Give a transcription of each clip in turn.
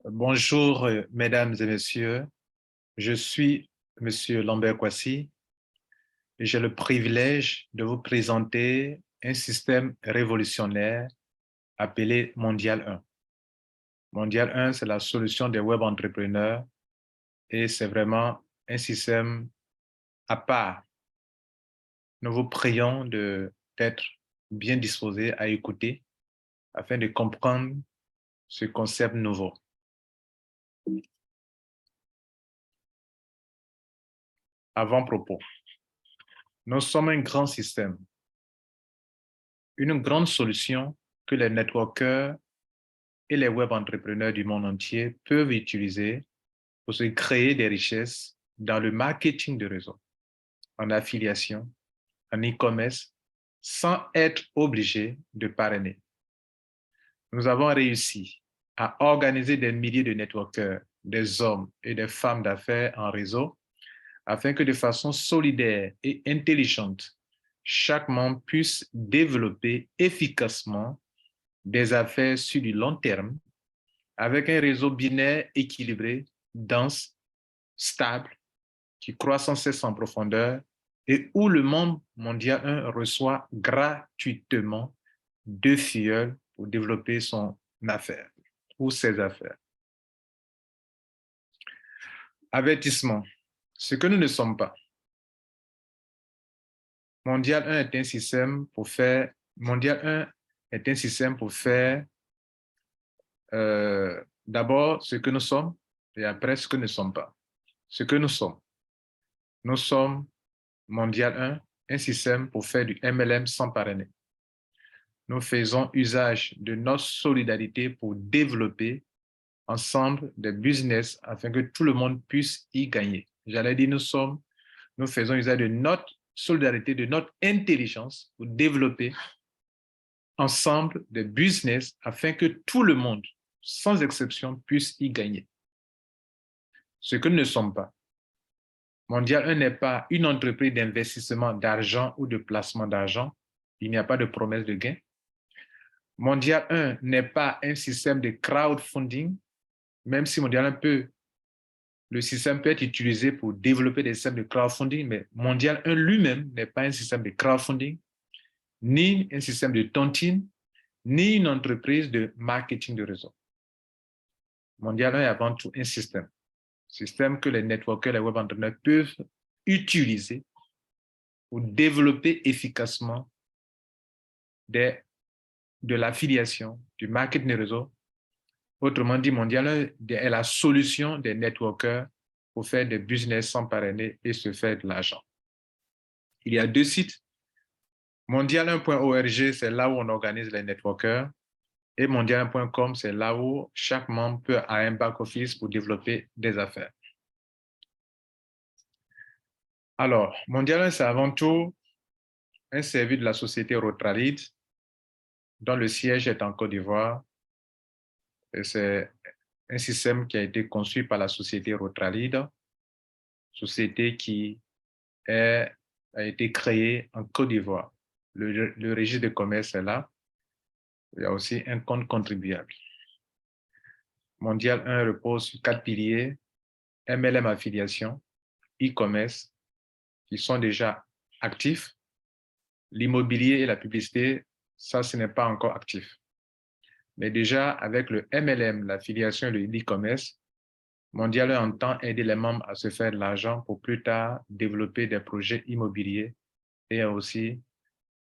Bonjour, mesdames et messieurs. Je suis Monsieur Lambert Kwasi et j'ai le privilège de vous présenter un système révolutionnaire appelé Mondial 1. Mondial 1, c'est la solution des web entrepreneurs et c'est vraiment un système à part. Nous vous prions d'être bien disposés à écouter afin de comprendre ce concept nouveau. Avant-propos. Nous sommes un grand système, une grande solution que les networkers et les web entrepreneurs du monde entier peuvent utiliser pour se créer des richesses dans le marketing de réseau, en affiliation, en e-commerce, sans être obligés de parrainer. Nous avons réussi à organiser des milliers de networkers, des hommes et des femmes d'affaires en réseau, afin que de façon solidaire et intelligente, chaque membre puisse développer efficacement des affaires sur du long terme avec un réseau binaire équilibré, dense, stable, qui croît sans cesse en profondeur et où le monde mondial 1 reçoit gratuitement 2 filleuls pour développer son affaire ou ses affaires. Avertissement. Ce que nous ne sommes pas. Mondial 1 est un système pour faire d'abord ce que nous sommes et après ce que nous ne sommes pas. Ce que nous sommes. Nous sommes Mondial 1, un système pour faire du MLM sans parrainer. Nous faisons usage de notre solidarité pour développer ensemble des business afin que tout le monde puisse y gagner. J'allais dire, nous faisons usage de notre solidarité, de notre intelligence pour développer ensemble des business afin que tout le monde, sans exception, puisse y gagner. Ce que nous ne sommes pas. Mondial 1 n'est pas une entreprise d'investissement d'argent ou de placement d'argent. Il n'y a pas de promesse de gain. Mondial 1 n'est pas un système de crowdfunding, même si le système peut être utilisé pour développer des systèmes de crowdfunding, mais Mondial 1 lui-même n'est pas un système de crowdfunding, ni un système de tontine, ni une entreprise de marketing de réseau. Mondial 1 est avant tout un système que les networkers, les web entrepreneurs peuvent utiliser pour développer efficacement de l'affiliation, du marketing de réseau. Autrement dit, Mondial 1 est la solution des networkers pour faire des business sans parrainer et se faire de l'argent. Il y a 2 sites. Mondial1.org, c'est là où on organise les networkers. Et mondial1.com, c'est là où chaque membre peut avoir un back-office pour développer des affaires. Alors, Mondial 1, c'est avant tout un service de la société Rotralid, dont le siège est en Côte d'Ivoire. Et c'est un système qui a été conçu par la société Rotralid, société qui a été créée en Côte d'Ivoire. Le registre de commerce est là. Il y a aussi un compte contribuable. Mondial 1 repose sur 4 piliers: MLM affiliation, e-commerce, qui sont déjà actifs. L'immobilier et la publicité, ça, ce n'est pas encore actif. Mais déjà, avec le MLM, l'affiliation et le e-commerce, Mondial 1 entend aider les membres à se faire de l'argent pour plus tard développer des projets immobiliers et aussi,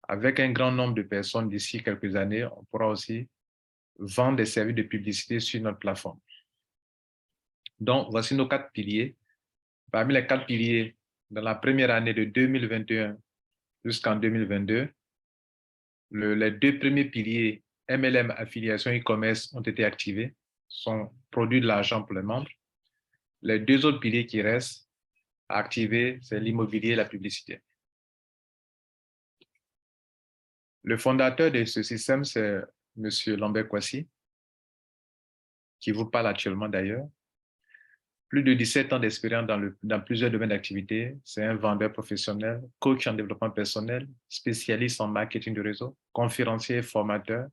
avec un grand nombre de personnes d'ici quelques années, on pourra aussi vendre des services de publicité sur notre plateforme. Donc, voici nos 4 piliers. Parmi les 4 piliers, dans la première année de 2021 jusqu'en 2022, les 2 premiers piliers, MLM, affiliation, e-commerce, ont été activés, sont produits de l'argent pour les membres. Les 2 autres piliers qui restent à activer, c'est l'immobilier et la publicité. Le fondateur de ce système, c'est M. Lambert Kwasi, qui vous parle actuellement d'ailleurs. Plus de 17 ans d'expérience dans plusieurs domaines d'activité. C'est un vendeur professionnel, coach en développement personnel, spécialiste en marketing de réseau, conférencier et formateur.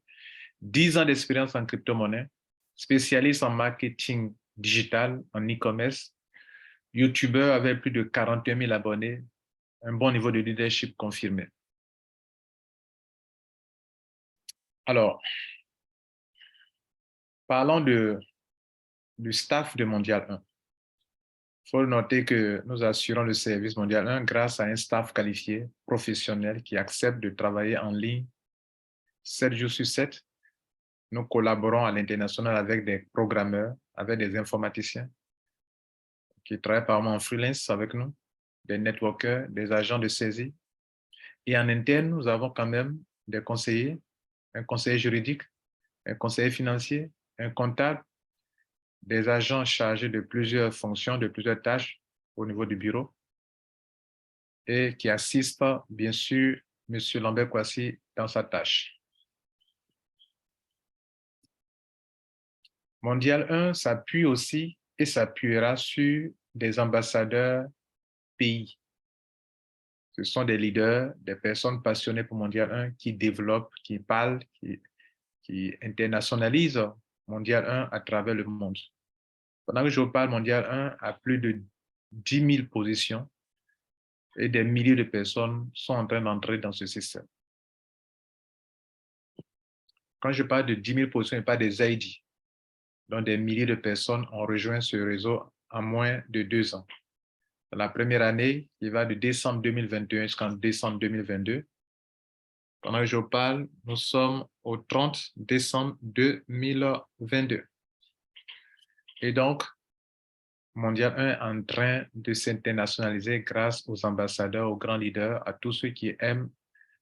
10 ans d'expérience en crypto-monnaie, spécialiste en marketing digital, en e-commerce, YouTubeur avec plus de 41 000 abonnés, un bon niveau de leadership confirmé. Alors, parlons du staff de Mondial 1. Il faut noter que nous assurons le service Mondial 1 grâce à un staff qualifié, professionnel, qui accepte de travailler en ligne 7 jours sur 7. Nous collaborons à l'international avec des programmeurs, avec des informaticiens qui travaillent par exemple en freelance avec nous, des networkers, des agents de saisie. Et en interne, nous avons quand même des conseillers, un conseiller juridique, un conseiller financier, un comptable, des agents chargés de plusieurs fonctions, de plusieurs tâches au niveau du bureau et qui assistent bien sûr M. Lambert Kouassi dans sa tâche. Mondial 1 s'appuie aussi et s'appuiera sur des ambassadeurs pays. Ce sont des leaders, des personnes passionnées pour Mondial 1 qui développent, qui parlent, qui internationalisent Mondial 1 à travers le monde. Pendant que je vous parle, Mondial 1 a plus de 10 000 positions et des milliers de personnes sont en train d'entrer dans ce système. Quand je parle de 10 000 positions, je parle des ID. Donc, des milliers de personnes ont rejoint ce réseau en moins de 2 ans. Dans la première année, il va de décembre 2021 jusqu'en décembre 2022. Pendant que je vous parle, nous sommes au 30 décembre 2022. Et donc, Mondial 1 est en train de s'internationaliser grâce aux ambassadeurs, aux grands leaders, à tous ceux qui aiment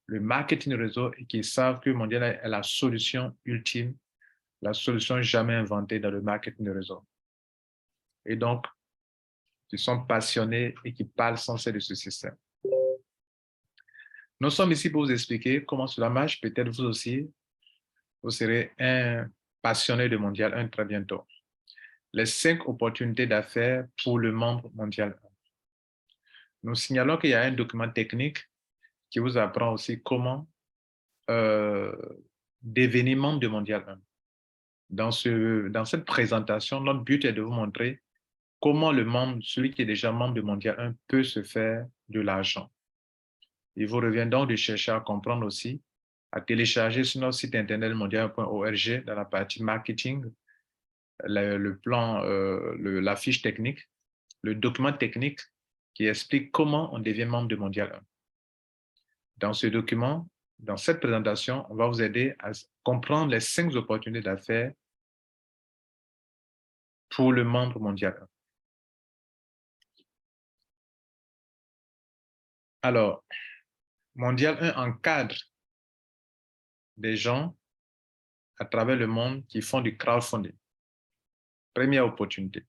le marketing réseau et qui savent que Mondial est la solution ultime, la solution jamais inventée dans le marketing de réseau. Et donc, qui sont passionnés et qui parlent sans cesse de ce système. Nous sommes ici pour vous expliquer comment cela marche. Peut-être vous aussi, vous serez un passionné de Mondial 1 très bientôt. Les 5 opportunités d'affaires pour le membre Mondial 1. Nous signalons qu'il y a un document technique qui vous apprend aussi comment devenir membre de Mondial 1. Dans cette présentation, notre but est de vous montrer comment le membre, celui qui est déjà membre de Mondial 1, peut se faire de l'argent. Il vous revient donc de chercher à comprendre aussi, à télécharger sur notre site internet mondial.org dans la partie marketing, le plan, la fiche technique, le document technique qui explique comment on devient membre de Mondial 1. Dans ce document, dans cette présentation, on va vous aider à comprendre les 5 opportunités d'affaires pour le membre Mondial 1. Alors, Mondial 1 encadre des gens à travers le monde qui font du crowdfunding. Première opportunité.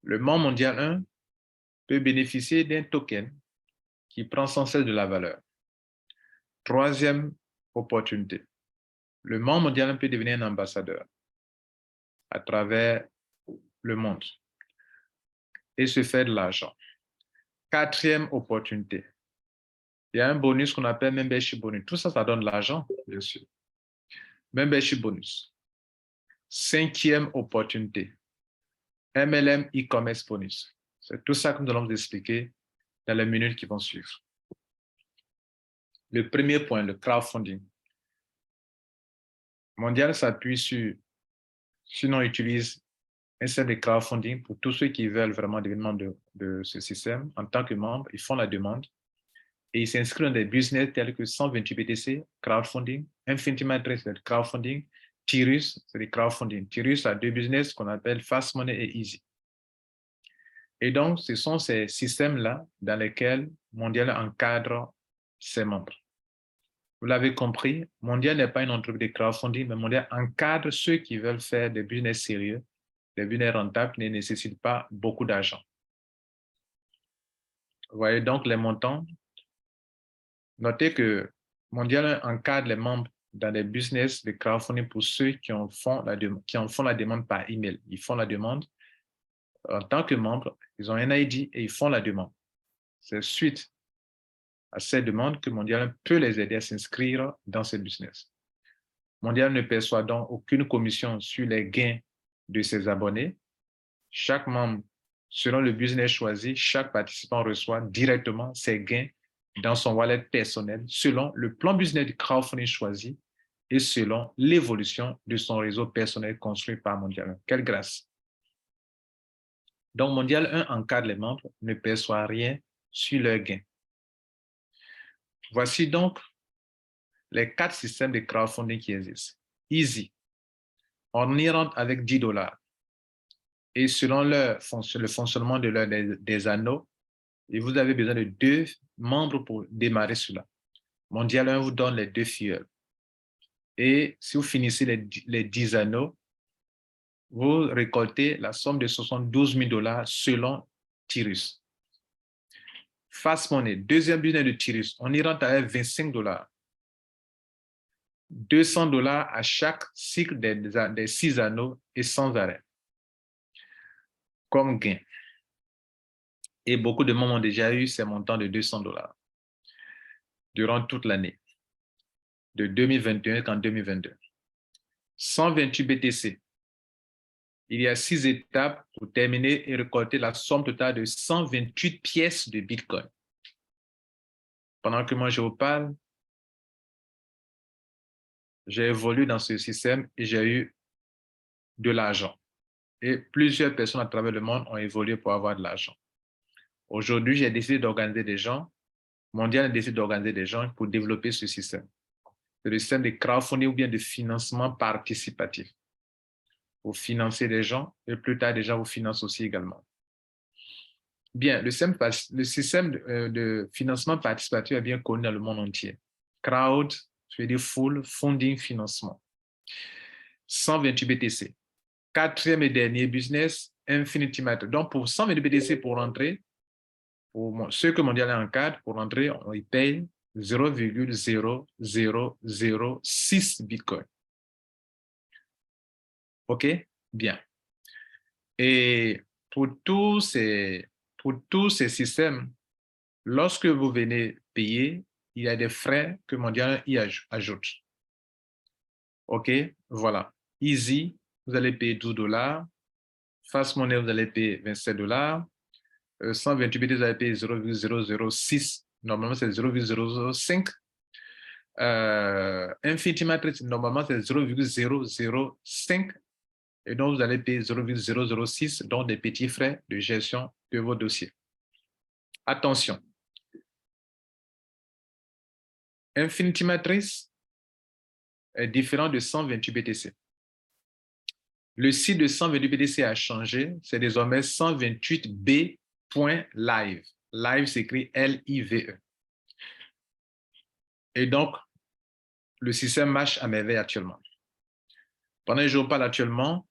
Le membre Mondial 1 peut bénéficier d'un token qui prend sans cesse de la valeur. Troisième opportunité. Le membre Mondial 1 peut devenir un ambassadeur à travers le monde et se faire de l'argent. Quatrième opportunité. Il y a un bonus qu'on appelle membership bonus. Tout ça, ça donne de l'argent, bien sûr. Membership bonus. Cinquième opportunité. MLM e-commerce bonus. C'est tout ça que nous allons vous expliquer dans les minutes qui vont suivre. Le premier point, le crowdfunding. Mondial s'appuie sur, sinon utilise un système de crowdfunding pour tous ceux qui veulent vraiment devenir membres de ce système. En tant que membre, ils font la demande et ils s'inscrivent dans des business tels que 128 BTC, crowdfunding, Infinity Matrix, c'est le crowdfunding, Tirus, c'est le crowdfunding. Tirus a 2 business qu'on appelle Fast Money et Easy. Et donc, ce sont ces systèmes-là dans lesquels Mondial encadre ses membres. Vous l'avez compris, Mondial n'est pas une entreprise de crowdfunding, mais Mondial encadre ceux qui veulent faire des business sérieux, des business rentables qui ne nécessitent pas beaucoup d'argent. Vous voyez donc les montants. Notez que Mondial encadre les membres dans des business de crowdfunding pour ceux qui en font la demande par email. Ils font la demande en tant que membre, ils ont un ID et ils font la demande. C'est suite à cette demande que Mondial peut les aider à s'inscrire dans ces business. Mondial ne perçoit donc aucune commission sur les gains de ses abonnés. Chaque membre, selon le business choisi, chaque participant reçoit directement ses gains dans son wallet personnel selon le plan business du crowdfunding choisi et selon l'évolution de son réseau personnel construit par Mondial 1. Quelle grâce! Donc, Mondial 1 encadre les membres, ne perçoit rien sur leurs gains. Voici donc les 4 systèmes de crowdfunding qui existent. Easy, on y rentre avec $10. Et selon le fonctionnement des anneaux, et vous avez besoin de 2 membres pour démarrer cela. Mondial 1 vous donne les 2 fuels. Et si vous finissez les 10 anneaux, vous récoltez la somme de $72 000 selon Tirus. Fast Money, deuxième business de Tirus, on y rentre avec $25. $200 à chaque cycle des 6 anneaux et sans arrêt comme gain. Et beaucoup de membres ont déjà eu ces montants de $200 durant toute l'année, de 2021 qu'en 2022. 128 BTC. Il y a 6 étapes pour terminer et récolter la somme totale de 128 pièces de Bitcoin. Pendant que moi je vous parle, j'ai évolué dans ce système et j'ai eu de l'argent. Et plusieurs personnes à travers le monde ont évolué pour avoir de l'argent. Aujourd'hui, j'ai décidé d'organiser des gens, Mondial a décidé d'organiser des gens pour développer ce système. C'est le système de crowdfunding ou bien de financement participatif. Vous financez des gens et plus tard, des gens vous financent aussi également. Bien, le système de financement participatif est bien connu dans le monde entier. Crowd, je veux dire full funding financement. 128 BTC. Quatrième et dernier business, Infinity Matter. Donc, pour 128 BTC pour rentrer, pour ceux que Mondial encadre, pour rentrer, ils payent 0,0006 Bitcoin. OK? Bien. Et pour tous ces systèmes, lorsque vous venez payer, il y a des frais que Mondial y ajoute. OK? Voilà. Easy, vous allez payer $12. Fast Money, vous allez payer $27. 128 BTC, vous allez payer 0,006. Normalement, c'est 0,005. Infinity Matrix, normalement, c'est 0,005. Et donc, vous allez payer 0,006, donc des petits frais de gestion de vos dossiers. Attention. Infinity Matrix est différent de 128 BTC. Le site de 128 BTC a changé. C'est désormais 128b.live. Live s'écrit L-I-V-E. Et donc, le système marche à merveille actuellement. Pendant que je vous parle actuellement,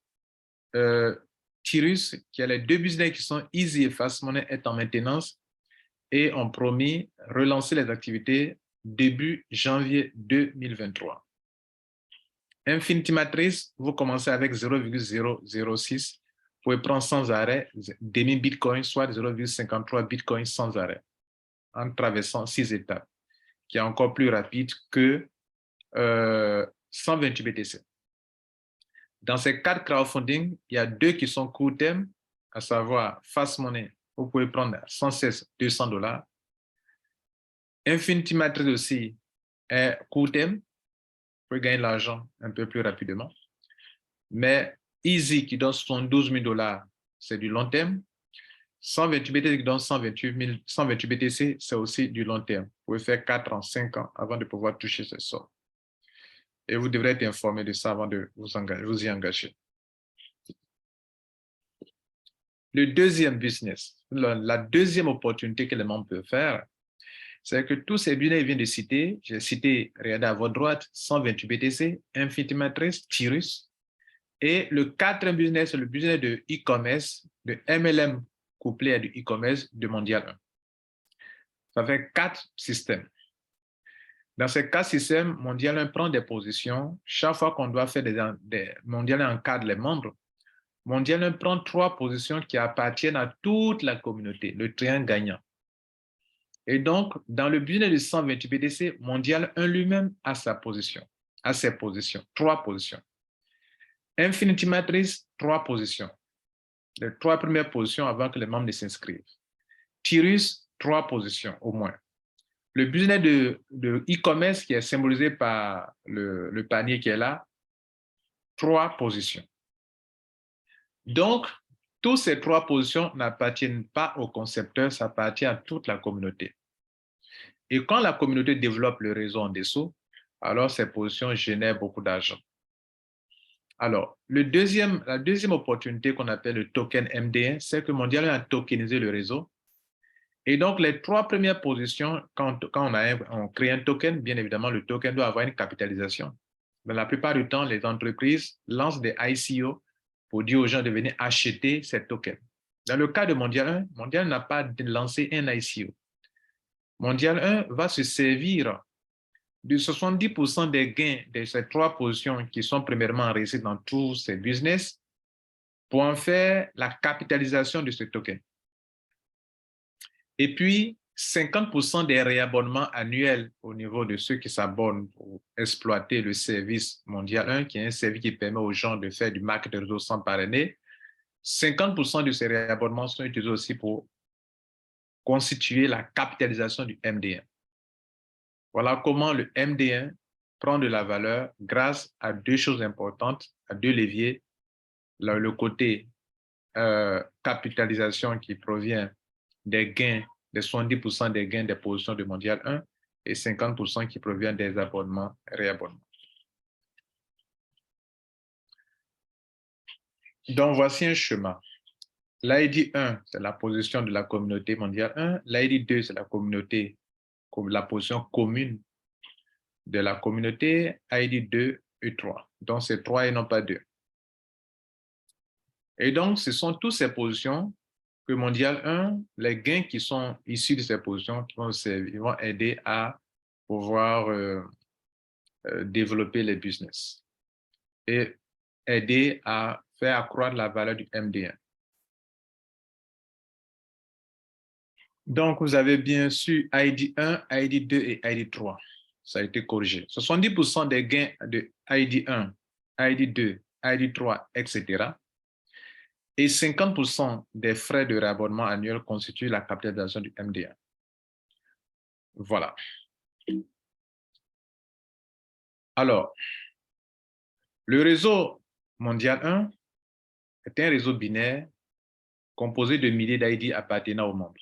Tirus, qui a les 2 business qui sont Easy et Fast Money, est en maintenance et ont promis relancer les activités début janvier 2023. Infinity Matrix, vous commencez avec 0,006. Vous pouvez prendre sans arrêt demi Bitcoin, soit 0,53 Bitcoin sans arrêt, en traversant 6 étapes, qui est encore plus rapide que 128 BTC. Dans ces 4 crowdfunding, il y a 2 qui sont court terme, à savoir Fast Money, vous pouvez prendre sans cesse $200. Infinity Matrix aussi est court terme, vous pouvez gagner de l'argent un peu plus rapidement. Mais Easy qui donne $72 000, c'est du long terme. 128 BTC qui donne 128 BTC, c'est aussi du long terme. Vous pouvez faire 4 ans, 5 ans avant de pouvoir toucher ces sommes. Et vous devrez être informé de ça avant de vous y engager. Le deuxième business, la deuxième opportunité que les membres peuvent faire, c'est que tous ces business que je viens de citer, j'ai cité, regardez à votre droite, 128 BTC, Infinity Matrix, Tirus. Et le quatrième business, c'est le business de e-commerce, de MLM couplé à du e-commerce de Mondial 1. Ça fait 4 systèmes. Dans ces 4 systèmes, Mondial 1 prend des positions. Chaque fois qu'on doit faire des Mondial 1 encadre les membres, Mondial 1 prend 3 positions qui appartiennent à toute la communauté, le triangle gagnant. Et donc, dans le business de 128 BTC, Mondial 1 lui-même a sa position. à ces positions, 3 positions. Infinity Matrix, 3 positions. Les 3 premières positions avant que les membres ne s'inscrivent. Tyrus, 3 positions au moins. Le business de e-commerce qui est symbolisé par le panier qui est là, 3 positions. Donc, toutes ces 3 positions n'appartiennent pas au concepteur, ça appartient à toute la communauté. Et quand la communauté développe le réseau en dessous, alors ces positions génèrent beaucoup d'argent. Alors, la deuxième opportunité qu'on appelle le token MD1, c'est que Mondial a tokenisé le réseau. Et donc, les 3 premières positions, quand on crée un token, bien évidemment, le token doit avoir une capitalisation. Mais la plupart du temps, les entreprises lancent des ICO pour dire aux gens de venir acheter ces tokens. Dans le cas de Mondial 1, Mondial n'a pas lancé un ICO. Mondial 1 va se servir de 70% des gains de ces 3 positions qui sont premièrement enregistrées dans tous ces business pour en faire la capitalisation de ce token. Et puis, 50% des réabonnements annuels au niveau de ceux qui s'abonnent pour exploiter le service Mondial 1, qui est un service qui permet aux gens de faire du marketing réseau sans parrainer. 50% de ces réabonnements sont utilisés aussi pour constituer la capitalisation du MD1. Voilà comment le MD1 prend de la valeur grâce à 2 choses importantes, à 2 leviers. Le côté capitalisation qui provient des gains, des 70% des gains des positions de Mondial 1 et 50% qui provient des abonnements et réabonnements. Donc, voici un schéma. L'ID 1, c'est la position de la communauté Mondial 1. L'ID 2, c'est la position commune de la communauté. ID 2 et 3. Donc, c'est 3 et non pas 2. Et donc, ce sont toutes ces positions que Mondial 1, les gains qui sont issus de ces positions qui vont aider à pouvoir développer les business et aider à faire accroître la valeur du MD1. Donc, vous avez bien sûr ID 1, ID 2 et ID 3. Ça a été corrigé. 70% des gains de ID 1, ID 2, ID 3, etc. Et 50% des frais de réabonnement annuel constituent la capitalisation du MD1. Voilà. Alors, le réseau Mondial 1 est un réseau binaire composé de milliers d'ID appartenant aux membres.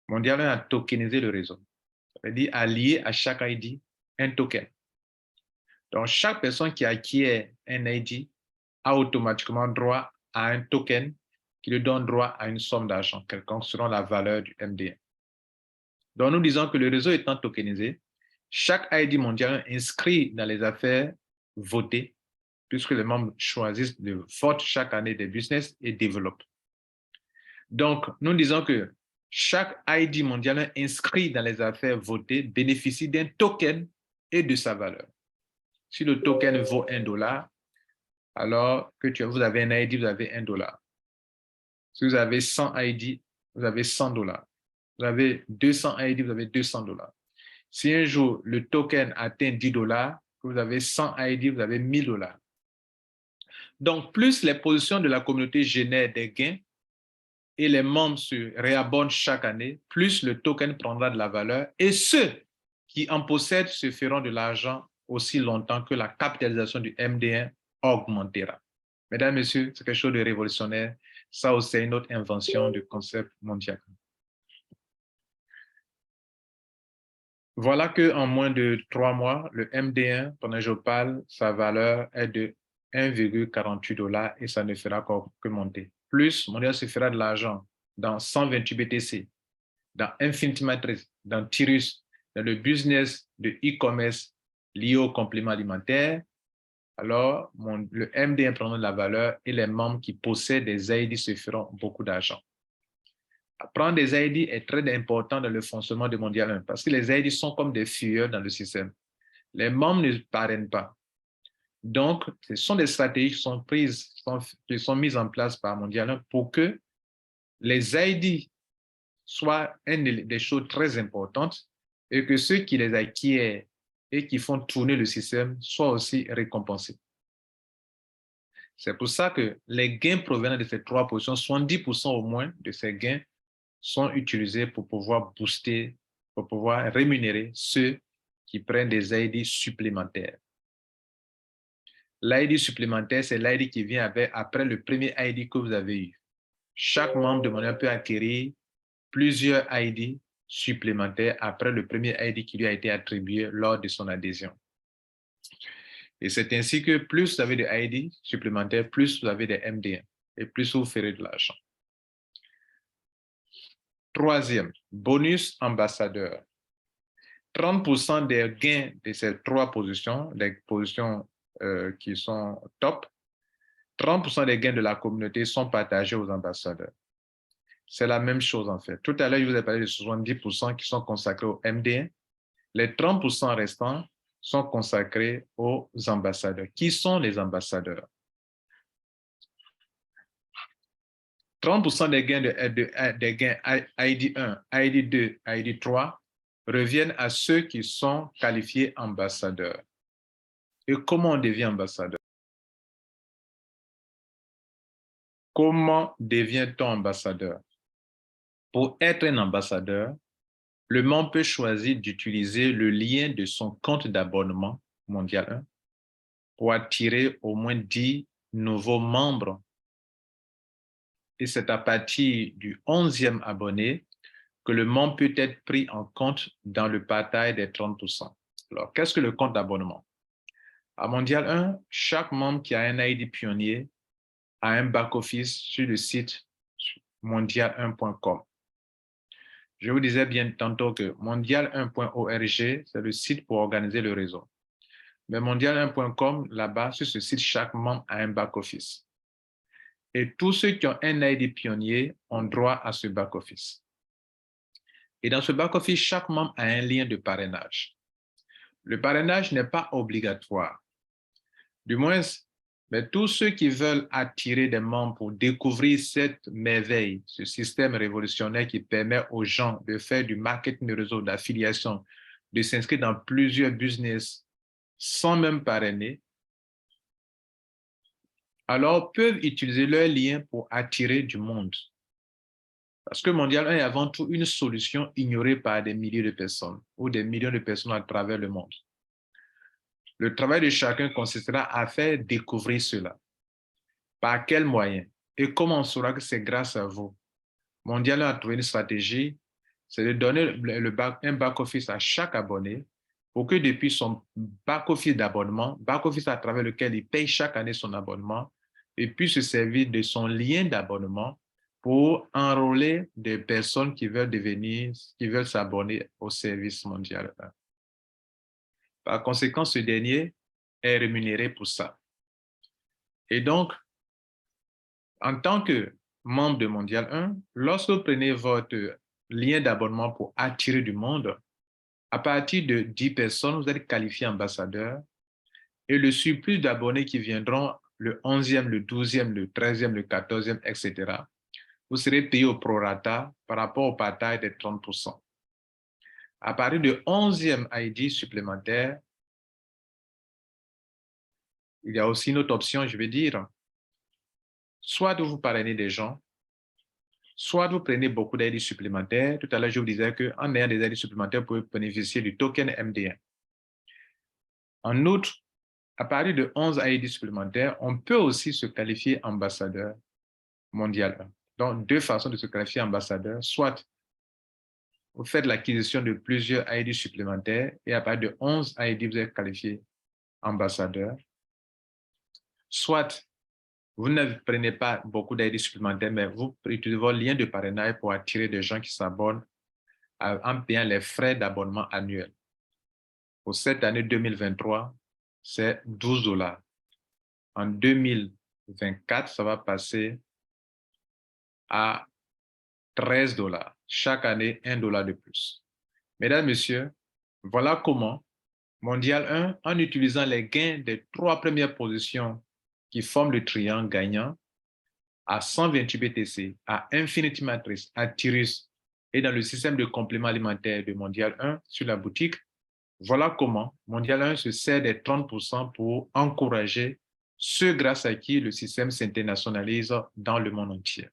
Mondial 1 a tokenisé le réseau, c'est-à-dire a lié à chaque ID un token. Donc, chaque personne qui acquiert un ID a automatiquement droit à un token qui lui donne droit à une somme d'argent quelconque selon la valeur du MD1. Donc, nous disons que le réseau étant tokenisé, chaque ID mondial inscrit dans les affaires votées, puisque les membres choisissent de voter chaque année des business et développent. Donc, nous disons que chaque ID mondial inscrit dans les affaires votées bénéficie d'un token et de sa valeur. Si le token vaut $1, alors que vous avez un ID, vous avez $1. Si vous avez 100 ID, vous avez $100. Vous avez 200 ID, vous avez $200. Si un jour le token atteint $10, vous avez 100 ID, vous avez $1000. Donc, plus les positions de la communauté génèrent des gains et les membres se réabonnent chaque année, plus le token prendra de la valeur et ceux qui en possèdent se feront de l'argent aussi longtemps que la capitalisation du MD1 augmentera. Mesdames, Messieurs, c'est quelque chose de révolutionnaire. Ça aussi, c'est une autre invention du concept mondial. Voilà qu'en moins de 3 mois, le MD1, pendant que je parle, sa valeur est de $1,48 et ça ne fera que monter. Plus, Mondial se fera de l'argent dans 128 BTC, dans Infinity Matrix, dans Tyrus, dans le business de e-commerce lié au complément alimentaire. Alors, le MD1 prendra de la valeur et les membres qui possèdent des ID se feront beaucoup d'argent. Prendre des ID est très important dans le fonctionnement de Mondial 1 parce que les ID sont comme des fuyeurs dans le système. Les membres ne parrainent pas. Donc, ce sont des stratégies qui sont mises en place par Mondial 1 pour que les ID soient des choses très importantes et que ceux qui les acquièrent et qui font tourner le système soient aussi récompensés. C'est pour ça que les gains provenant de ces trois positions, 70% au moins de ces gains sont utilisés pour pouvoir booster, pour pouvoir rémunérer ceux qui prennent des ID supplémentaires. L'ID supplémentaire, c'est l'ID qui vient après le premier ID que vous avez eu. Chaque membre de Mondial peut acquérir plusieurs ID supplémentaires après le premier ID qui lui a été attribué lors de son adhésion. Et c'est ainsi que plus vous avez de ID supplémentaires, plus vous avez des MD1 et plus vous ferez de l'argent. Troisième, bonus ambassadeur. 30% des gains de ces trois positions, des positions qui sont top, 30% des gains de la communauté sont partagés aux ambassadeurs. C'est la même chose en fait. Tout à l'heure, je vous ai parlé de 70% qui sont consacrés au MD1. Les 30% restants sont consacrés aux ambassadeurs. Qui sont les ambassadeurs? 30% des gains, des gains ID1, ID2, ID3 reviennent à ceux qui sont qualifiés ambassadeurs. Et comment on devient ambassadeur? Comment devient-on ambassadeur? Pour être un ambassadeur, le membre peut choisir d'utiliser le lien de son compte d'abonnement Mondial 1 pour attirer au moins 10 nouveaux membres. Et c'est à partir du 11e abonné que le membre peut être pris en compte dans le partage des 30%. Alors, qu'est-ce que le compte d'abonnement? À Mondial 1, chaque membre qui a un ID pionnier a un back-office sur le site mondial1.com. Je vous disais bien tantôt que mondial1.org, c'est le site pour organiser le réseau. Mais mondial1.com, là-bas, sur ce site, chaque membre a un back-office. Et tous ceux qui ont un ID pionnier ont droit à ce back-office. Et dans ce back-office, chaque membre a un lien de parrainage. Le parrainage n'est pas obligatoire. Du moins, mais tous ceux qui veulent attirer des membres pour découvrir cette merveille, ce système révolutionnaire qui permet aux gens de faire du marketing de réseau, d'affiliation, de s'inscrire dans plusieurs business sans même parrainer, alors peuvent utiliser leur lien pour attirer du monde. Parce que Mondial 1 est avant tout une solution ignorée par des milliers de personnes ou des millions de personnes à travers le monde. Le travail de chacun consistera à faire découvrir cela. Par quels moyens? Et comment on saura que c'est grâce à vous? Mondial 1 a trouvé une stratégie, c'est de donner un back-office à chaque abonné pour que depuis son back-office d'abonnement, back-office à travers lequel il paye chaque année son abonnement, il puisse se servir de son lien d'abonnement pour enrôler des personnes qui veulent s'abonner au service Mondial 1. Par conséquent, ce dernier est rémunéré pour ça. Et donc, en tant que membre de Mondial 1, lorsque vous prenez votre lien d'abonnement pour attirer du monde, à partir de 10 personnes, vous êtes qualifié ambassadeur et le surplus d'abonnés qui viendront le 11e, le 12e, le 13e, le 14e, etc., vous serez payé au prorata par rapport au partage des 30%. À partir du 11e ID supplémentaire, il y a aussi une autre option, je vais dire, soit de vous parrainer des gens, soit vous prenez beaucoup d'ID supplémentaires. Tout à l'heure, je vous disais qu'en ayant des ID supplémentaires, vous pouvez bénéficier du token MD1. En outre, à partir de 11 ID supplémentaires, on peut aussi se qualifier ambassadeur mondial 1. Donc, deux façons de se qualifier ambassadeur, soit vous faites l'acquisition de plusieurs ID supplémentaires et à partir de 11 ID, vous êtes qualifié ambassadeur, soit vous ne prenez pas beaucoup d'ID supplémentaires, mais vous utilisez vos liens de parrainage pour attirer des gens qui s'abonnent en payant les frais d'abonnement annuels. Pour cette année 2023, c'est 12 $. En 2024, ça va passer à 13 $. Chaque année, 1 $ de plus. Mesdames, Messieurs, voilà comment Mondial 1, en utilisant les gains des 3 premières positions qui forment le triangle gagnant, à 128 BTC, à Infinity Matrix, à Tyrus et dans le système de compléments alimentaires de Mondial 1 sur la boutique, Voilà comment Mondial 1 se sert des 30% pour encourager ceux grâce à qui le système s'internationalise dans le monde entier.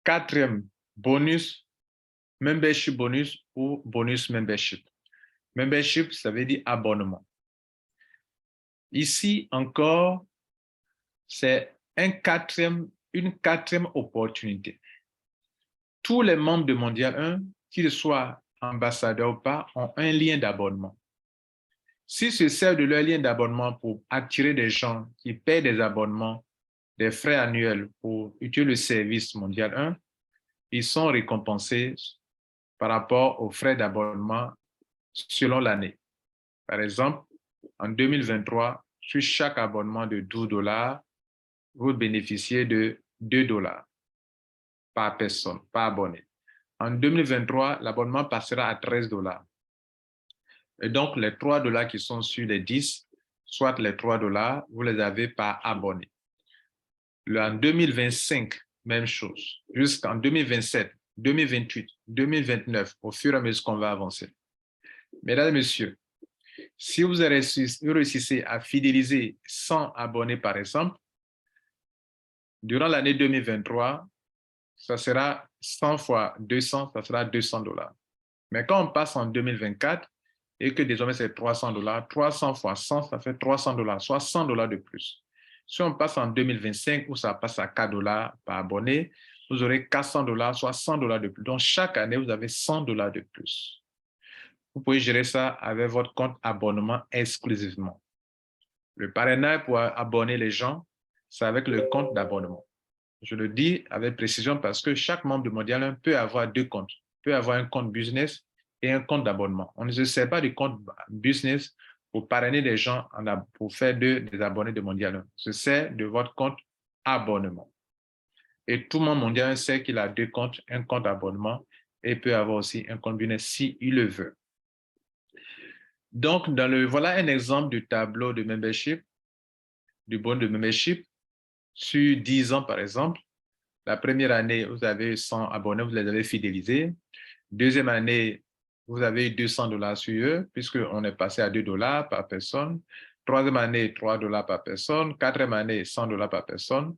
Quatrième bonus, membership bonus ou bonus membership. Membership, ça veut dire abonnement. Ici encore, c'est une quatrième opportunité. Tous les membres de Mondial 1, qu'ils soient ambassadeurs ou pas, ont un lien d'abonnement. S'ils se servent de leur lien d'abonnement pour attirer des gens qui paient des abonnements, des frais annuels pour utiliser le service Mondial 1, ils sont récompensés par rapport aux frais d'abonnement selon l'année. Par exemple, en 2023, sur chaque abonnement de $12, vous bénéficiez de $2 par personne, par abonné. En 2023, l'abonnement passera à $13. Et donc, les $3 qui sont sur les 10, soit les $3, vous les avez par abonné. En 2025, même chose. Jusqu'en 2027, 2028, 2029, au fur et à mesure qu'on va avancer. Mesdames et messieurs, si vous réussissez à fidéliser 100 abonnés, par exemple, durant l'année 2023, ça sera 100 fois 200, ça sera $200. Mais quand on passe en 2024 et que désormais c'est $300, 300 fois 100, ça fait $300, soit $100 de plus. Si on passe en 2025 où ça passe à $4 par abonné, vous aurez $400, soit $100 de plus. Donc, chaque année, vous avez $100 de plus. Vous pouvez gérer ça avec votre compte abonnement exclusivement. Le parrainage pour abonner les gens, c'est avec le compte d'abonnement. Je le dis avec précision parce que chaque membre de Mondial 1 peut avoir deux comptes. Peut avoir un compte business et un compte d'abonnement. On ne se sert pas du compte business pour parrainer les gens, pour faire des abonnés de Mondial 1. On se sert de votre compte abonnement. Et tout le monde Mondial 1 sait qu'il a deux comptes, un compte abonnement et peut avoir aussi un compte business s'il le veut. Donc, voilà un exemple du tableau de membership, du bon de membership. Sur 10 ans, par exemple, la première année, vous avez 100 abonnés, vous les avez fidélisés. Deuxième année, vous avez $200 sur eux, puisqu'on est passé à $2 par personne. Troisième année, $3 par personne. Quatrième année, $100 par personne.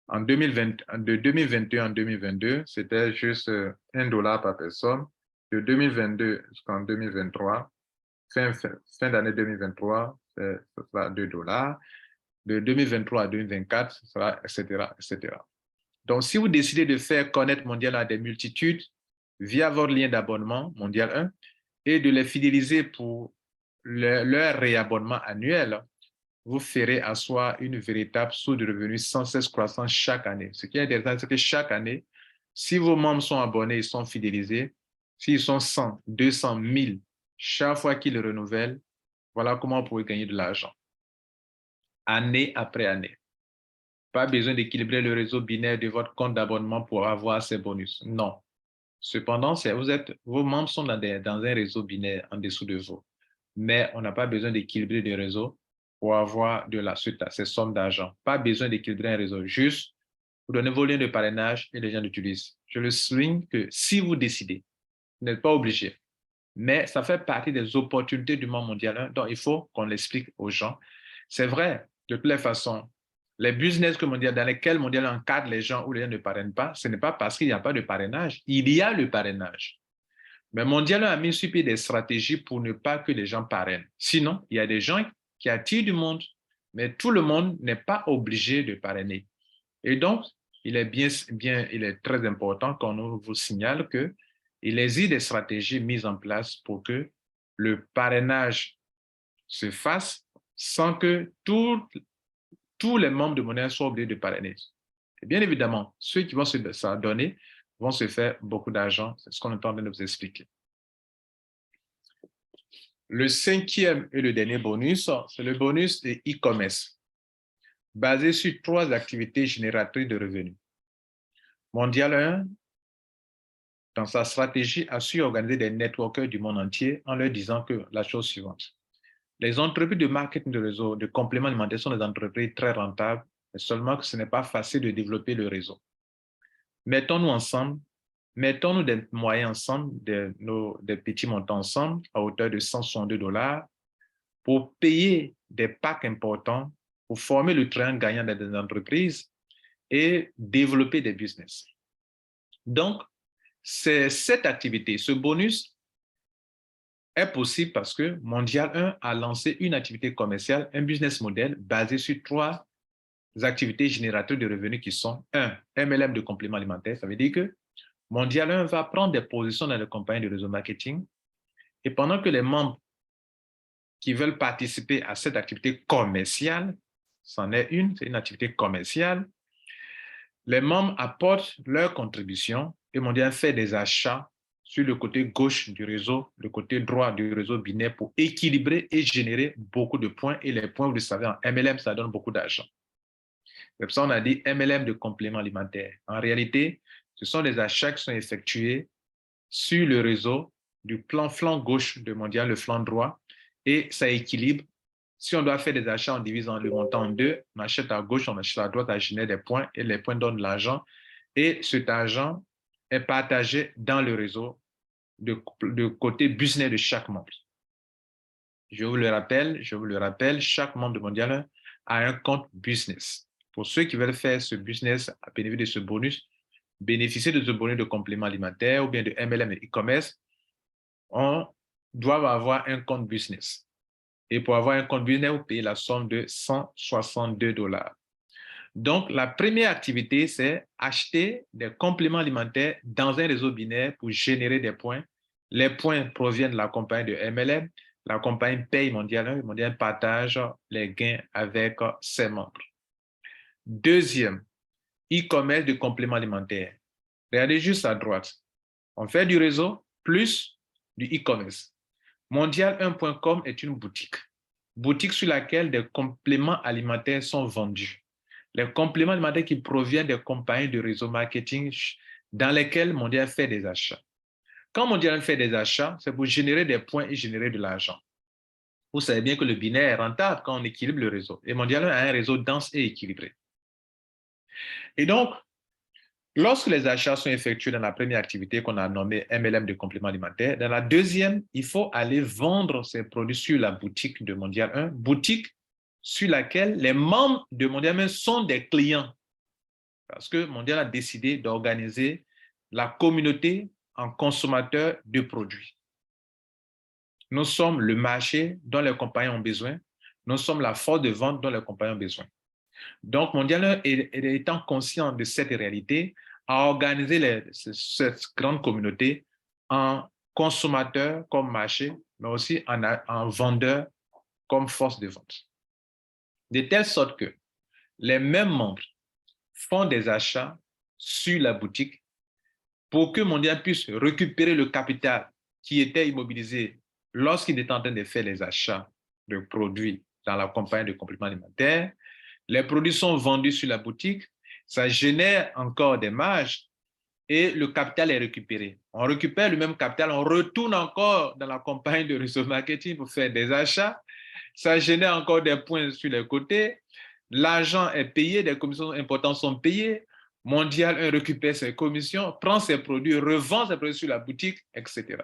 En 2020, de 2021 en 2022, c'était juste $1 par personne. De 2022 jusqu'en 2023, fin d'année 2023, ce sera $2. De 2023 à 2024, ce sera, etc., etc. Donc, si vous décidez de faire connaître Mondial à des multitudes via votre lien d'abonnement Mondial 1 et de les fidéliser pour leur réabonnement annuel, vous ferez asseoir une véritable source de revenus sans cesse croissant chaque année. Ce qui est intéressant, c'est que chaque année, si vos membres sont abonnés et sont fidélisés, s'ils sont 100, 200, 1000, chaque fois qu'ils renouvellent, voilà comment vous pouvez gagner de l'argent, année après année. Pas besoin d'équilibrer le réseau binaire de votre compte d'abonnement pour avoir ces bonus. Non. Cependant, vos membres sont dans un réseau binaire en dessous de vous. Mais on n'a pas besoin d'équilibrer le réseau pour avoir ces sommes d'argent. Pas besoin d'équilibrer un réseau. Juste, vous donnez vos liens de parrainage et les gens l'utilisent. Je le souligne que si vous décidez, vous n'êtes pas obligé. Mais ça fait partie des opportunités du monde mondial. Donc, il faut qu'on l'explique aux gens. C'est vrai, de toutes les façons, les business dans lesquels Mondial encadre les gens ou les gens ne parrainent pas, ce n'est pas parce qu'il n'y a pas de parrainage. Il y a le parrainage. Mais Mondial a mis sur pied des stratégies pour ne pas que les gens parrainent. Sinon, il y a des gens qui attirent du monde, mais tout le monde n'est pas obligé de parrainer. Et donc, il est très important qu'on vous signale qu'il existe des stratégies mises en place pour que le parrainage se fasse sans que tous les membres de Mondial soient obligés de parrainer. Et bien évidemment, ceux qui vont se donner vont se faire beaucoup d'argent. C'est ce qu'on est en train de vous expliquer. Le cinquième et le dernier bonus, c'est le bonus de e-commerce, basé sur 3 activités génératrices de revenus. Mondial 1, dans sa stratégie, a su organiser des networkers du monde entier en leur disant que la chose suivante. Les entreprises de marketing de réseau, de compléments alimentaires sont des entreprises très rentables, mais seulement que ce n'est pas facile de développer le réseau. Mettons-nous ensemble Mettons-nous des moyens ensemble, des petits montants ensemble, à hauteur de 162 $ pour payer des packs importants, pour former le triangle gagnant des entreprises et développer des business. Donc, c'est cette activité, ce bonus est possible parce que Mondial 1 a lancé une activité commerciale, un business model basé sur 3 activités génératrices de revenus qui sont 1. MLM de compléments alimentaires. Ça veut dire que Mondial 1 va prendre des positions dans les compagnies de réseau marketing et pendant que les membres qui veulent participer à cette activité commerciale, c'en est c'est une activité commerciale, les membres apportent leur contribution et Mondial fait des achats sur le côté gauche du réseau, le côté droit du réseau binaire pour équilibrer et générer beaucoup de points. Et les points, vous le savez, en MLM, ça donne beaucoup d'argent. C'est pour ça qu'on a dit MLM de compléments alimentaires. En réalité, ce sont des achats qui sont effectués sur le réseau du flanc gauche de Mondial, le flanc droit, et ça équilibre. Si on doit faire des achats, on divise le montant en deux. On achète à gauche, on achète à droite, ça génère des points et les points donnent de l'argent. Et cet argent est partagé dans le réseau de côté business de chaque membre. Je vous le rappelle, chaque membre de Mondial a un compte business. Pour ceux qui veulent faire ce business à bénéfice de ce bonus, bénéficier de ce bonus de complément alimentaire ou bien de MLM et e-commerce, on doit avoir un compte business. Et pour avoir un compte business, vous payez la somme de 162 $. Donc, la première activité, c'est acheter des compléments alimentaires dans un réseau binaire pour générer des points. Les points proviennent de la compagnie de MLM. La compagnie paye Mondial, Mondial partage les gains avec ses membres. Deuxième, e-commerce de compléments alimentaires. Regardez juste à droite. On fait du réseau plus du e-commerce. Mondial1.com est une boutique sur laquelle des compléments alimentaires sont vendus. Les compléments alimentaires qui proviennent des compagnies de réseau marketing dans lesquelles Mondial fait des achats. Quand Mondial fait des achats, c'est pour générer des points et générer de l'argent. Vous savez bien que le binaire est rentable quand on équilibre le réseau. Et Mondial a un réseau dense et équilibré. Et donc, lorsque les achats sont effectués dans la première activité qu'on a nommée MLM de compléments alimentaires, dans la deuxième, il faut aller vendre ces produits sur la boutique de Mondial 1, boutique sur laquelle les membres de Mondial 1 sont des clients. Parce que Mondial a décidé d'organiser la communauté en consommateurs de produits. Nous sommes le marché dont les compagnies ont besoin. Nous sommes la force de vente dont les compagnies ont besoin. Donc, Mondial étant conscient de cette réalité, a organisé cette grande communauté en consommateurs comme marché, mais aussi en vendeurs comme force de vente. De telle sorte que les mêmes membres font des achats sur la boutique pour que Mondial puisse récupérer le capital qui était immobilisé lorsqu'il était en train de faire les achats de produits dans la compagnie de compléments alimentaires. Les produits sont vendus sur la boutique, ça génère encore des marges et le capital est récupéré. On récupère le même capital, on retourne encore dans la compagnie de réseau marketing pour faire des achats, ça génère encore des points sur les côtés, l'argent est payé, des commissions importantes sont payées, Mondial récupère ses commissions, prend ses produits, revend ses produits sur la boutique, etc.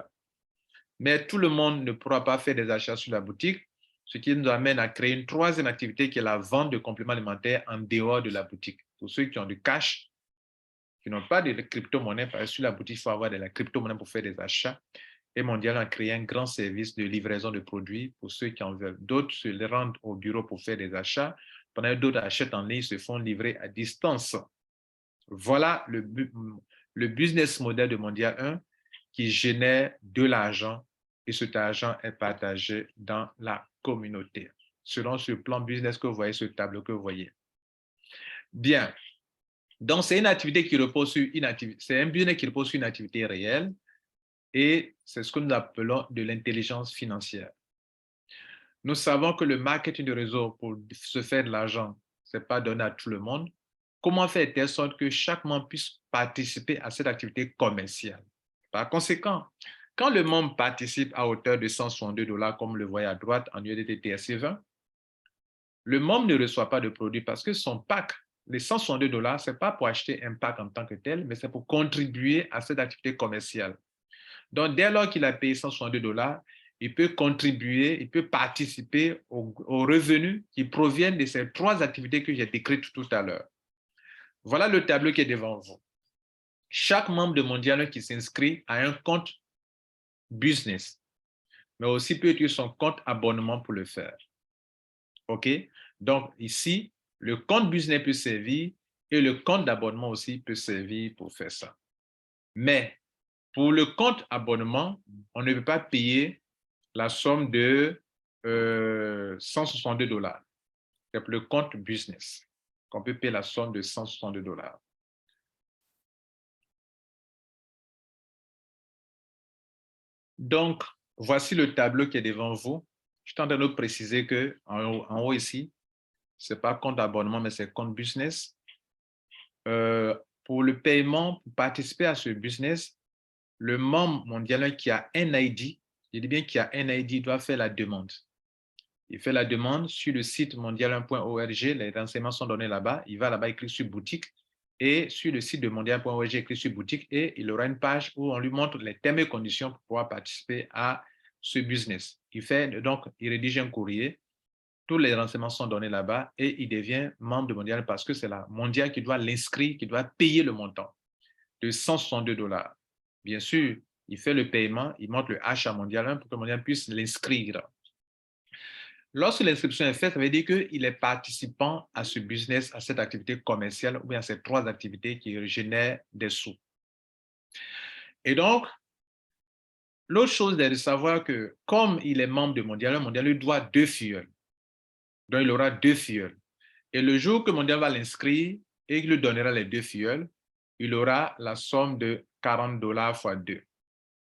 Mais tout le monde ne pourra pas faire des achats sur la boutique, ce qui nous amène à créer une troisième activité qui est la vente de compléments alimentaires en dehors de la boutique. Pour ceux qui ont du cash, qui n'ont pas de crypto-monnaie, parce que sur la boutique, il faut avoir de la crypto-monnaie pour faire des achats. Et Mondial a créé un grand service de livraison de produits pour ceux qui en veulent. D'autres se rendent au bureau pour faire des achats, pendant que d'autres achètent en ligne, se font livrer à distance. Voilà le business model de Mondial 1 qui génère de l'argent et cet argent est partagé dans la communauté. Selon ce plan business que vous voyez, ce tableau que vous voyez. Bien. Donc, c'est une activité qui repose sur une activité, c'est un business qui repose sur une activité réelle et c'est ce que nous appelons de l'intelligence financière. Nous savons que le marketing de réseau pour se faire de l'argent, ce n'est pas donné à tout le monde. Comment faire de telle sorte que chaque membre puisse participer à cette activité commerciale? Par conséquent, quand le membre participe à hauteur de 162 $, comme le voyez à droite en USDT TRC20, le membre ne reçoit pas de produit parce que son pack les 162 $, ce n'est pas pour acheter Impact en tant que tel, mais c'est pour contribuer à cette activité commerciale. Donc, dès lors qu'il a payé 162 $, il peut contribuer, il peut participer aux revenus qui proviennent de ces 3 activités que j'ai décrites tout à l'heure. Voilà le tableau qui est devant vous. Chaque membre de Mondial qui s'inscrit a un compte business, mais aussi peut utiliser son compte abonnement pour le faire. OK? Donc, ici, le compte business peut servir et le compte d'abonnement aussi peut servir pour faire ça. Mais pour le compte abonnement, on ne peut pas payer la somme de 162 $. C'est pour le compte business qu'on peut payer la somme de 162 $. Donc, voici le tableau qui est devant vous. Je suis en train de préciser qu'en haut ici, ce n'est pas compte abonnement, mais c'est compte business. Pour le paiement, pour participer à ce business, le membre mondial qui a un ID, je dis bien qu'il a un ID, doit faire la demande. Il fait la demande sur le site mondial1.org, les renseignements sont donnés là-bas. Il va là-bas, il clique sur boutique et sur le site de mondial.org, il clique sur boutique et il aura une page où on lui montre les termes et conditions pour pouvoir participer à ce business. Donc, il rédige un courrier, tous les renseignements sont donnés là-bas et il devient membre de Mondial parce que c'est la Mondial qui doit l'inscrire, qui doit payer le montant de 162 $. Bien sûr, il fait le paiement, il montre le H à Mondial 1 pour que Mondial puisse l'inscrire. Lorsque l'inscription est faite, ça veut dire qu'il est participant à ce business, à cette activité commerciale ou à ces 3 activités qui génèrent des sous. Et donc, l'autre chose est de savoir que comme il est membre de Mondial, Mondial lui doit 2 filleuls. Donc, il aura 2 filleuls. Et le jour que Mondial va l'inscrire et qu'il lui donnera les 2 filleuls, il aura la somme de 40 $ fois 2.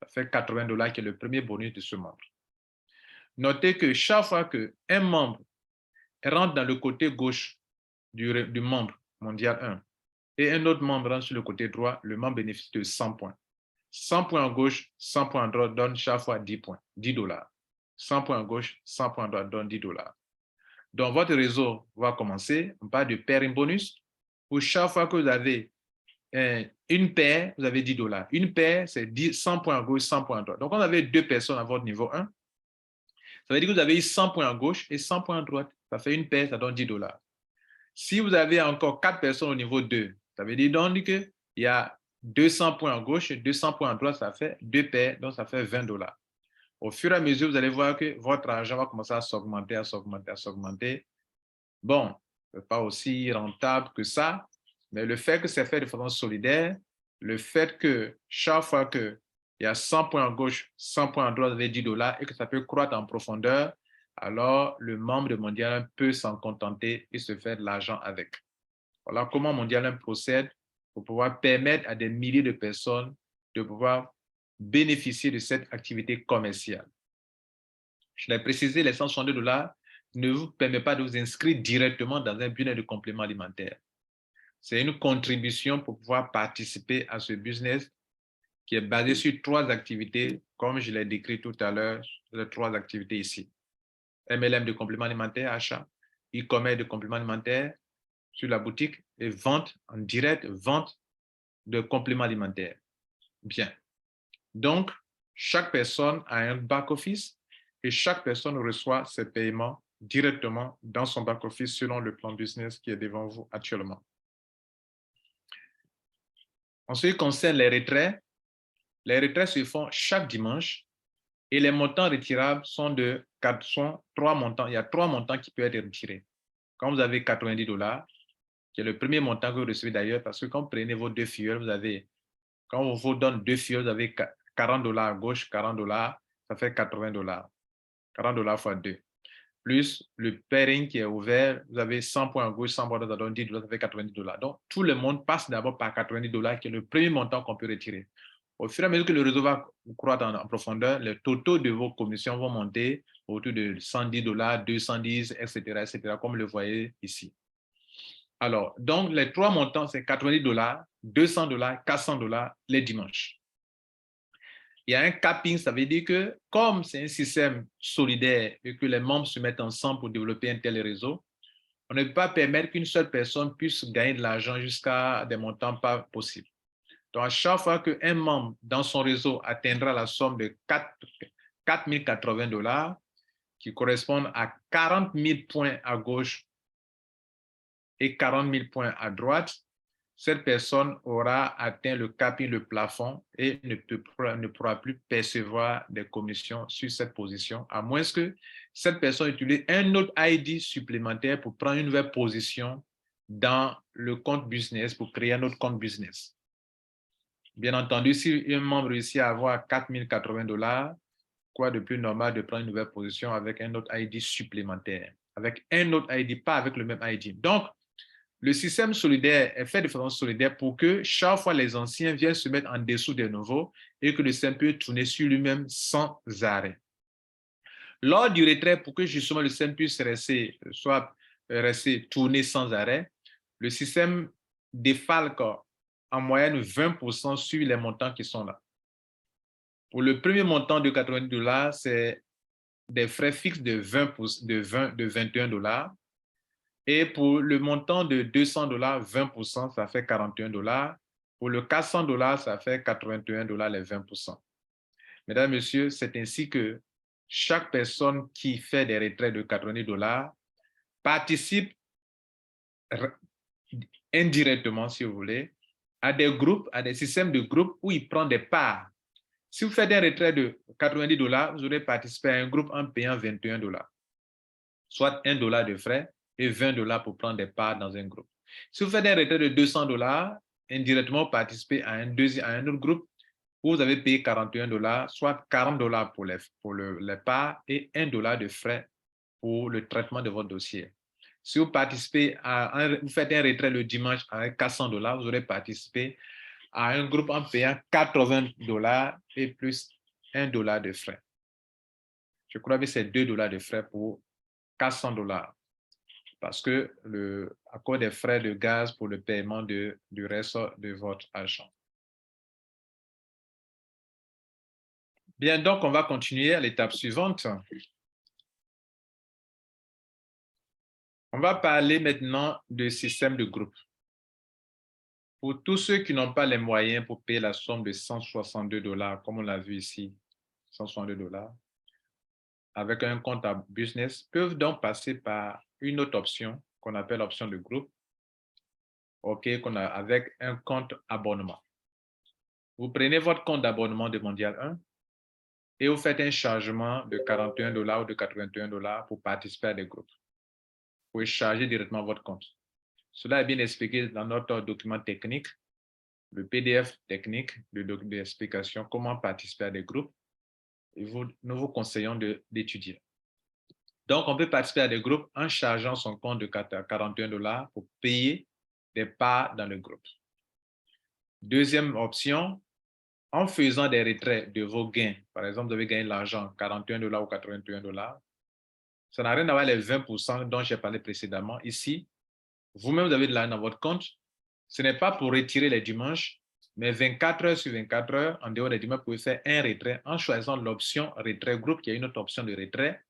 Ça fait 80 $ qui est le premier bonus de ce membre. Notez que chaque fois qu'un membre rentre dans le côté gauche du membre mondial 1 et un autre membre rentre sur le côté droit, le membre bénéficie de 100 points. 100 points à gauche, 100 points à droite donne chaque fois 10 points, 10 $. 100 points à gauche, 100 points à droite donne 10 $. Donc, votre réseau va commencer, on parle de pair in bonus. Pour chaque fois que vous avez une paire, vous avez 10 $. Une paire, c'est 100 points à gauche, 100 points à droite. Donc, on avait 2 personnes à votre niveau 1. Ça veut dire que vous avez eu 100 points à gauche et 100 points à droite. Ça fait une paire, ça donne 10 $. Si vous avez encore 4 personnes au niveau 2, ça veut dire donc qu'il y a 200 points à gauche et 200 points à droite, ça fait 2 paires, donc ça fait 20 $. Au fur et à mesure, vous allez voir que votre argent va commencer à s'augmenter, à s'augmenter, à s'augmenter. Bon, ce n'est pas aussi rentable que ça, mais le fait que c'est fait de façon solidaire, le fait que chaque fois qu'il y a 100 points à gauche, 100 points à droite, vous avez 10 $ et que ça peut croître en profondeur, alors le membre de Mondial 1 peut s'en contenter et se faire de l'argent avec. Voilà comment Mondial 1 procède pour pouvoir permettre à des milliers de personnes de pouvoir bénéficier de cette activité commerciale. Je l'ai précisé, les 162 $ ne vous permet pas de vous inscrire directement dans un business de complément alimentaire. C'est une contribution pour pouvoir participer à ce business qui est basé sur 3 activités, comme je l'ai décrit tout à l'heure, les 3 activités ici. MLM de complément alimentaire, achat, e-commerce de complément alimentaire sur la boutique et vente en direct, vente de compléments alimentaires. Bien. Donc, chaque personne a un back-office et chaque personne reçoit ses paiements directement dans son back-office selon le plan business qui est devant vous actuellement. En ce qui concerne les retraits se font chaque dimanche et les montants retirables sont 3 montants. Il y a 3 montants qui peuvent être retirés. Quand vous avez 90 $, qui est le premier montant que vous recevez d'ailleurs, parce que quand vous prenez vos 2 filleuls, quand on vous donne 2 filleuls, vous avez 40 $ à gauche, 40 $, ça fait 80 $. 40 $ fois 2. Plus le pairing qui est ouvert, vous avez 100 points à gauche, 100 points à droite, ça donne 10 $, ça fait 90 $. Donc, tout le monde passe d'abord par 90 $, qui est le premier montant qu'on peut retirer. Au fur et à mesure que le réseau va croître en profondeur, les totaux de vos commissions vont monter autour de 110 $, 210, etc., etc., comme le voyez ici. Alors, donc, les 3 montants, c'est 90 $, 200 $, 400 $ les dimanches. Il y a un capping, ça veut dire que comme c'est un système solidaire et que les membres se mettent ensemble pour développer un tel réseau, On ne peut pas permettre qu'une seule personne puisse gagner de l'argent jusqu'à des montants pas possibles. Donc, à chaque fois qu'un membre dans son réseau atteindra la somme de 4 080 $, qui correspondent à 40 000 points à gauche et 40 000 points à droite, cette personne aura atteint le capping, le plafond, et ne pourra plus percevoir des commissions sur cette position, à moins que cette personne utilise un autre ID supplémentaire pour prendre une nouvelle position dans le compte business, pour créer un autre compte business. Bien entendu, si un membre réussit à avoir 4 080 $, quoi de plus normal de prendre une nouvelle position avec un autre ID supplémentaire, avec un autre ID, pas avec le même ID. Donc, le système solidaire est fait de façon solidaire pour que chaque fois les anciens viennent se mettre en dessous des nouveaux et que le système peut tourner sur lui-même sans arrêt. Lors du retrait, pour que justement le système puisse rester tourné sans arrêt, le système défalque en moyenne 20% sur les montants qui sont là. Pour le premier montant de 90 $, c'est des frais fixes de 21 $. Et pour le montant de 200 $, 20%, ça fait 41 $. Pour le 400 $, ça fait 81 $, les 20%. Mesdames, Messieurs, c'est ainsi que chaque personne qui fait des retraits de 90 $ participe indirectement, si vous voulez, à des groupes, à des systèmes de groupes où il prend des parts. Si vous faites un retrait de 90 $, vous aurez participé à un groupe en payant 21 $, soit 1 $ de frais et 20 $ pour prendre des parts dans un groupe. Si vous faites un retrait de 200 $, indirectement vous participez à un autre groupe où vous avez payé 41 $, soit 40 $ pour les parts et 1 $ de frais pour le traitement de votre dossier. Si vous participez vous faites un retrait le dimanche avec 400 $, vous aurez participé à un groupe en payant 80 $ et plus 1 $ de frais. Je crois que c'est 2 $ de frais pour 400 $, parce que à cause des frais de gaz pour le paiement du reste de votre argent. Bien, donc on va continuer à l'étape suivante. On va parler maintenant de système de groupe. Pour tous ceux qui n'ont pas les moyens pour payer la somme de 162 $, comme on l'a vu ici, 162 $, avec un compte à business, peuvent donc passer par une autre option qu'on appelle l'option de groupe, avec un compte abonnement. Vous prenez votre compte d'abonnement de Mondial 1 et vous faites un chargement de 41 $ ou de 81 $ pour participer à des groupes. Vous pouvez charger directement votre compte. Cela est bien expliqué dans notre document technique, le PDF technique d'explication comment participer à des groupes. Et nous vous conseillons d'étudier. Donc, on peut participer à des groupes en chargeant son compte de 41 $ pour payer des parts dans le groupe. Deuxième option, en faisant des retraits de vos gains, par exemple, vous avez gagné de l'argent, 41 $ ou 81 $, ça n'a rien à voir avec les 20% dont j'ai parlé précédemment. Ici, vous-même, vous avez de l'argent dans votre compte. Ce n'est pas pour retirer les dimanches, mais 24 heures sur 24 heures, en dehors des dimanches, vous pouvez faire un retrait en choisissant l'option retrait groupe, qui est une autre option de retrait,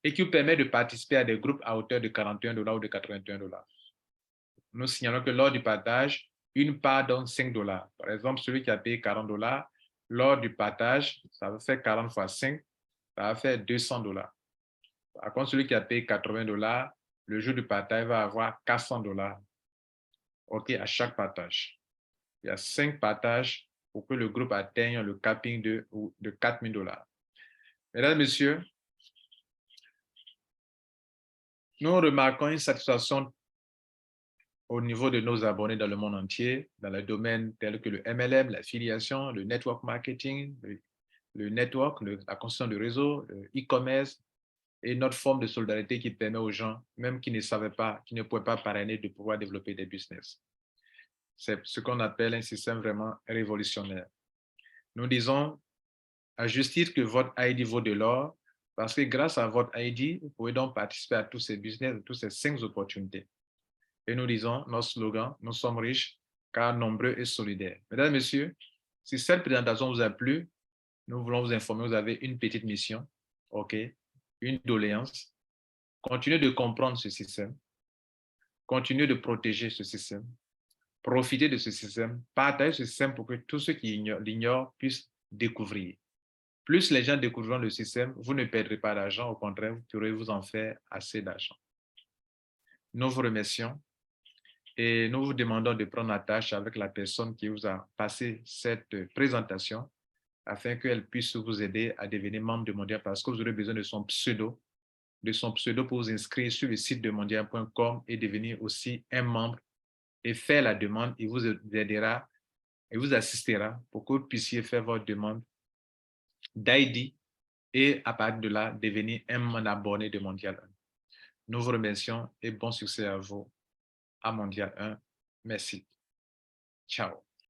et qui vous permet de participer à des groupes à hauteur de 41 $ ou de 81 $. Nous signalons que lors du partage, une part donne 5 $. Par exemple, celui qui a payé 40 $, lors du partage, ça va faire 40 fois 5, ça va faire 200 $. Par contre, celui qui a payé 80 $, le jour du partage va avoir 400 $. OK, à chaque partage. Il y a 5 partages pour que le groupe atteigne le capping de 4 000 $. Mesdames, Messieurs, nous remarquons une satisfaction au niveau de nos abonnés dans le monde entier, dans les domaines tels que le MLM, l'affiliation, le network marketing, le network, la construction de réseau, le e-commerce et notre forme de solidarité qui permet aux gens, même qui ne savaient pas, qui ne pouvaient pas parrainer, de pouvoir développer des business. C'est ce qu'on appelle un système vraiment révolutionnaire. Nous disons à juste titre que votre ID vaut de l'or, parce que grâce à votre ID, vous pouvez donc participer à tous ces business, à toutes ces 5 opportunités. Et nous disons, notre slogan, nous sommes riches, car nombreux et solidaires. Mesdames et messieurs, si cette présentation vous a plu, nous voulons vous informer, vous avez une petite mission, OK, une doléance. Continuez de comprendre ce système. continuez de protéger ce système, profitez de ce système, partagez ce système pour que tous ceux qui l'ignorent puissent découvrir. Plus les gens découvriront le système, vous ne perdrez pas d'argent, au contraire, vous pourrez vous en faire assez d'argent. Nous vous remercions et nous vous demandons de prendre attache avec la personne qui vous a passé cette présentation afin qu'elle puisse vous aider à devenir membre de Mondial parce que vous aurez besoin de son pseudo pour vous inscrire sur le site de mondial.com et devenir aussi un membre et faire la demande. Il vous aidera et vous assistera pour que vous puissiez faire votre demande d'ID et à partir de là, devenir un abonné de Mondial 1. Nous vous remercions et bon succès à vous à Mondial 1. Merci. Ciao.